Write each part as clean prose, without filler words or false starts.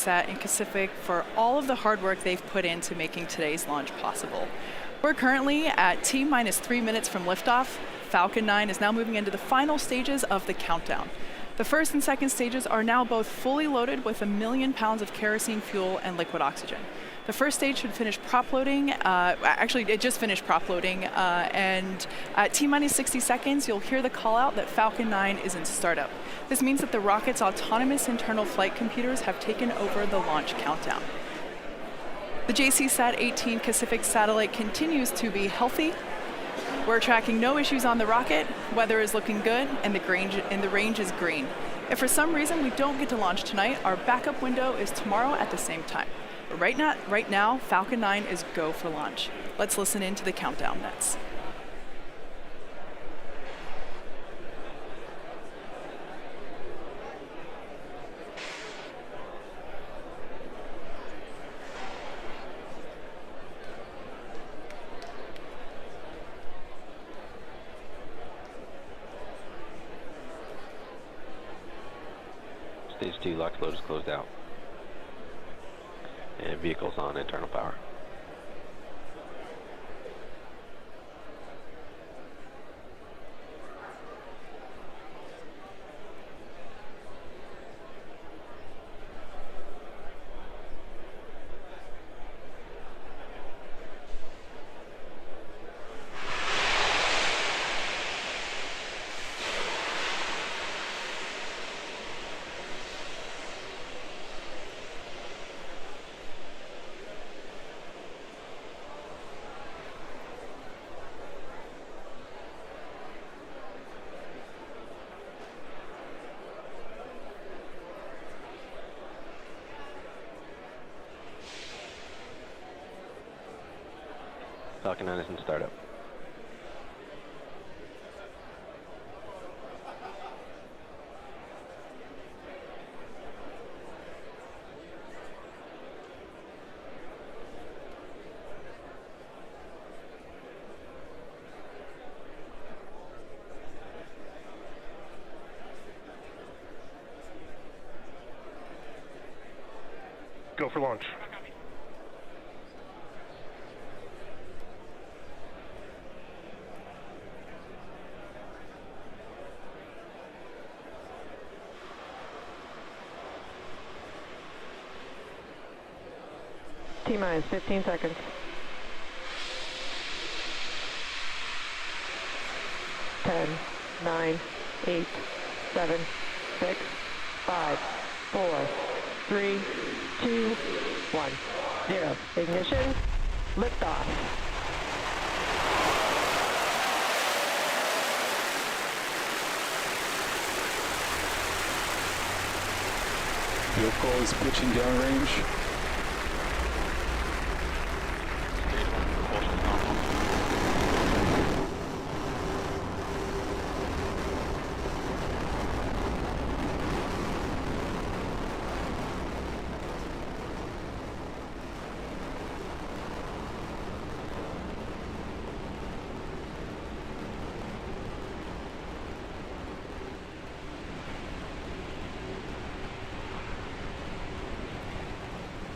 JCSAT and Kacific for all of the hard work they've put into making today's launch possible. We're currently at T-minus 3 minutes from liftoff. Falcon 9 is now moving into the final stages of the countdown. The first and second stages are now both fully loaded with 1 million pounds of kerosene fuel and liquid oxygen. The first stage should finish prop loading. Actually, it just finished prop loading. And at T-minus 60 seconds, you'll hear the call out that Falcon 9 is in startup. This means that the rocket's autonomous internal flight computers have taken over the launch countdown. The JCSAT 18 Kacific satellite continues to be healthy. We're tracking no issues on the rocket, weather is looking good, and the range is green. If for some reason we don't get to launch tonight, our backup window is tomorrow at the same time. But right now, Falcon 9 is go for launch. Let's listen into the countdown nets. Stage 2 LOX load is closed out. And vehicles on internal power. Falcon 9 is in startup. Go for launch. T-minus 15 seconds. 10, 9, 8, 7, 6, 5, 4, 3, 2, 1, 0. Ignition, liftoff. Vehicle is pitching downrange.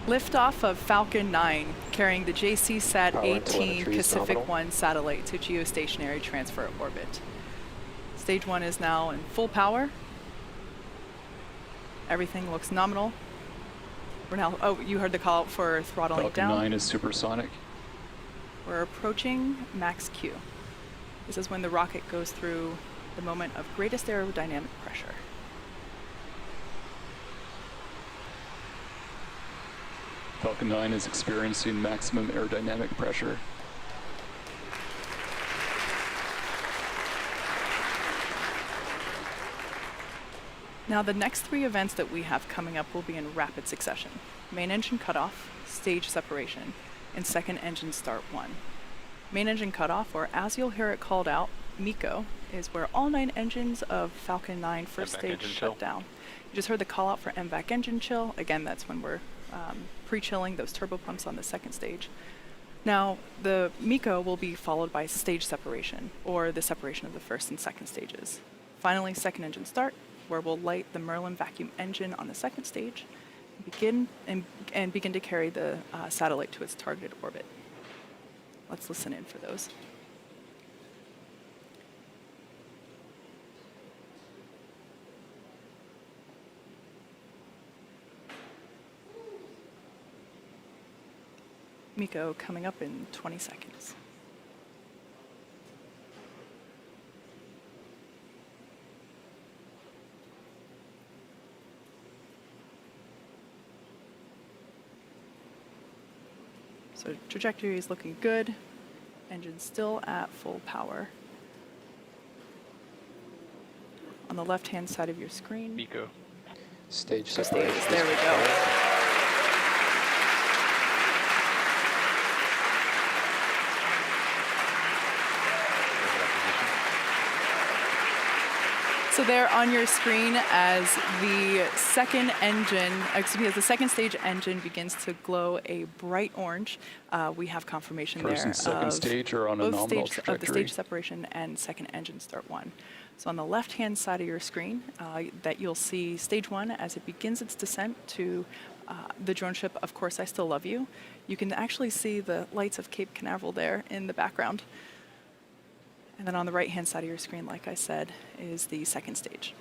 Liftoff of Falcon 9, carrying the JCSAT Power 18 telemetry is nominal. Kacific 1 satellite to geostationary transfer orbit. Stage 1 is now in full power. Everything looks nominal. We're now, oh, you heard the call out for throttling Falcon down. 9 is supersonic. We're approaching max Q. This is when the rocket goes through the moment of greatest aerodynamic pressure. Falcon 9 is experiencing maximum aerodynamic pressure. Now the next 3 events that we have coming up will be in rapid succession. Main engine cutoff, stage separation, and second engine start 1. Main engine cutoff, or as you'll hear it called out, MECO, is where all 9 engines of Falcon 9 first stage shut down. You just heard the call out for MVAC engine chill. Again, that's when we're pre-chilling those turbopumps on the second stage. Now, the MECO will be followed by stage separation, or the separation of the first and second stages. Finally, second engine start, where we'll light the Merlin vacuum engine on the second stage, and begin to carry the satellite to its targeted orbit. Let's listen in for those. Miko coming up in 20 seconds. So trajectory is looking good. Engine still at full power. On the left-hand side of your screen. Miko. Stage Stage, separation. there we go. So there on your screen, as the second engine, as the second stage engine begins to glow a bright orange, we have confirmation First there and second of stage are on a both nominal stages of the trajectory. stage separation and second engine start one. So on the left-hand side of your screen, that you'll see stage one as it begins its descent to the drone ship, Of Course I Still Love You. You can actually see the lights of Cape Canaveral there in the background. And then on the right-hand side of your screen, like I said, is the second stage.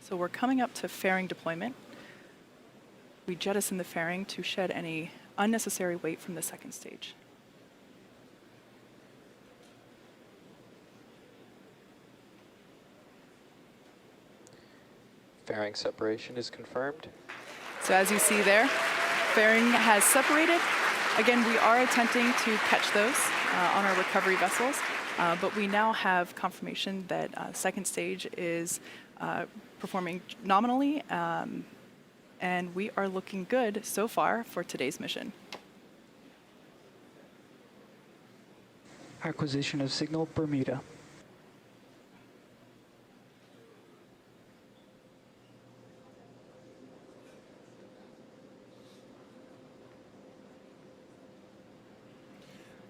So we're coming up to fairing deployment. We jettison the fairing to shed any unnecessary weight from the second stage. Fairing separation is confirmed. So as you see there, fairing has separated. Again, we are attempting to catch those on our recovery vessels, but we now have confirmation that second stage is performing nominally, and we are looking good so far for today's mission. Acquisition of signal Bermuda.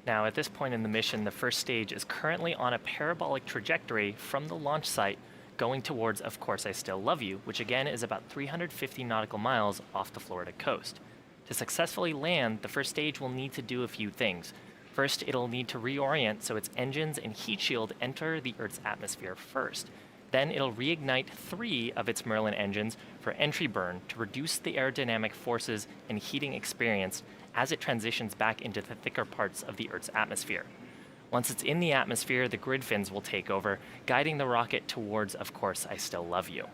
Now, at this point in the mission, the first stage is currently on a parabolic trajectory from the launch site going towards Of Course I Still Love You, which again is about 350 nautical miles off the Florida coast. To successfully land, the first stage will need to do a few things. First, it'll need to reorient so its engines and heat shield enter the Earth's atmosphere first. Then it'll reignite 3 of its Merlin engines for entry burn to reduce the aerodynamic forces and heating experienced as it transitions back into the thicker parts of the Earth's atmosphere. Once it's in the atmosphere, the grid fins will take over, guiding the rocket towards Of Course I Still Love You.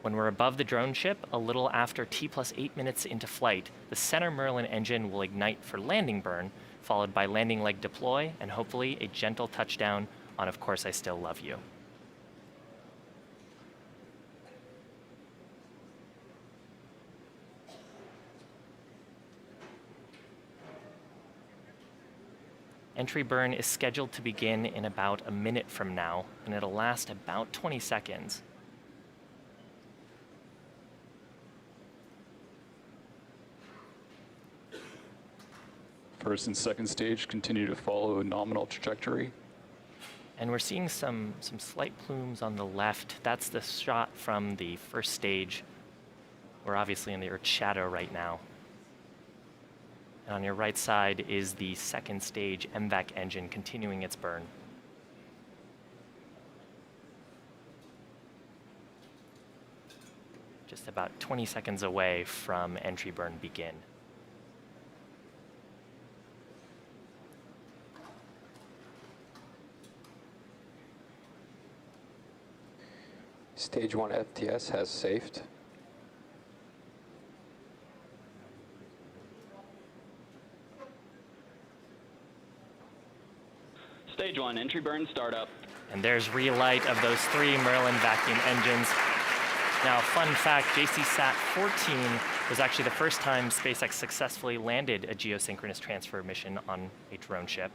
When we're above the drone ship, a little after T+8 minutes into flight, the center Merlin engine will ignite for landing burn, followed by landing leg deploy, and hopefully a gentle touchdown on Of Course I Still Love You. Entry burn is scheduled to begin in about a minute from now, and it'll last about 20 seconds. First and second stage continue to follow a nominal trajectory. And we're seeing some slight plumes on the left. That's the shot from the first stage. We're obviously in the Earth's shadow right now. And on your right side is the second stage MVAC engine continuing its burn. Just about 20 seconds away from entry burn begin. Stage 1 FTS has safed. Stage 1, entry burn, startup. And there's relight of those 3 Merlin vacuum engines. Now, fun fact, JCSAT 14 was actually the first time SpaceX successfully landed a geosynchronous transfer mission on a drone ship.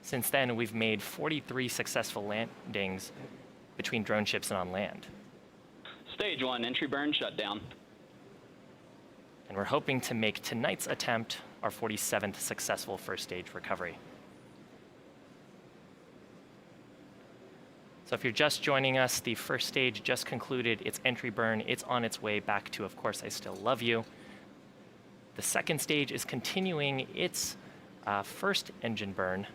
Since then, we've made 43 successful landings between drone ships and on land. Stage 1, entry burn, shutdown. And we're hoping to make tonight's attempt our 47th successful first stage recovery. So if you're just joining us, the first stage just concluded its entry burn. It's on its way back to Of Course I Still Love You. The second stage is continuing its first engine burn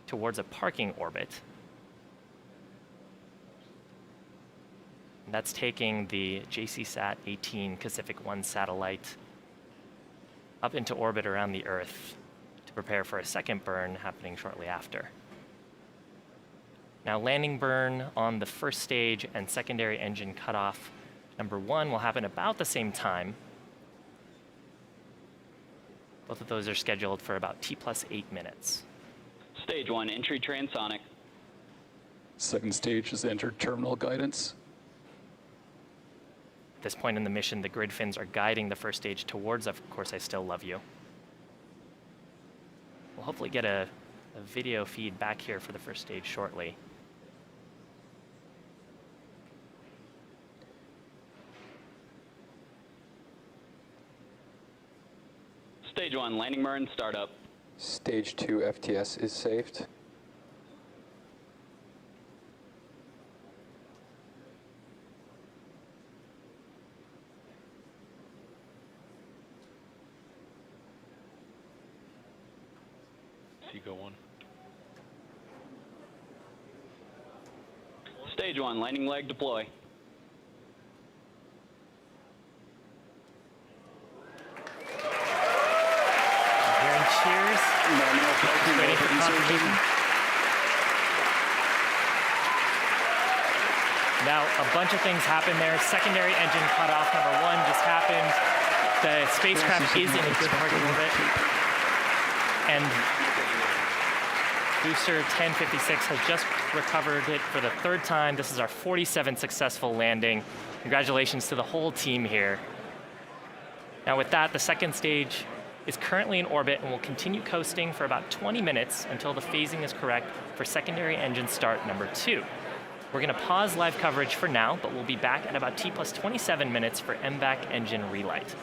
towards a parking orbit. And that's taking the JCSAT 18 Kacific 1 satellite up into orbit around the Earth to prepare for a second burn happening shortly after. Now, landing burn on the first stage and secondary engine cutoff number 1 will happen about the same time. Both of those are scheduled for about T+8 minutes. Stage 1, entry transonic. Second stage has entered terminal guidance. At this point in the mission, the grid fins are guiding the first stage towards Of Course I Still Love You. We'll hopefully get a video feed back here for the first stage shortly. Stage 1, landing burn, startup. Stage 2 FTS is saved. Seagull 1. Stage 1, landing leg, deploy. Hearing cheers. Waiting for confirmation. Now, a bunch of things happened there. Secondary engine cutoff number 1 just happened. The spacecraft is in a good parking orbit. And booster 1056 has just recovered it for the 3rd time. This is our 47th successful landing. Congratulations to the whole team here. Now with that, the second stage is currently in orbit and will continue coasting for about 20 minutes until the phasing is correct for secondary engine start number 2. We're going to pause live coverage for now, but we'll be back at about T+27 minutes for MVAC engine relight.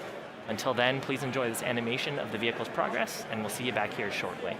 Until then, please enjoy this animation of the vehicle's progress, and we'll see you back here shortly.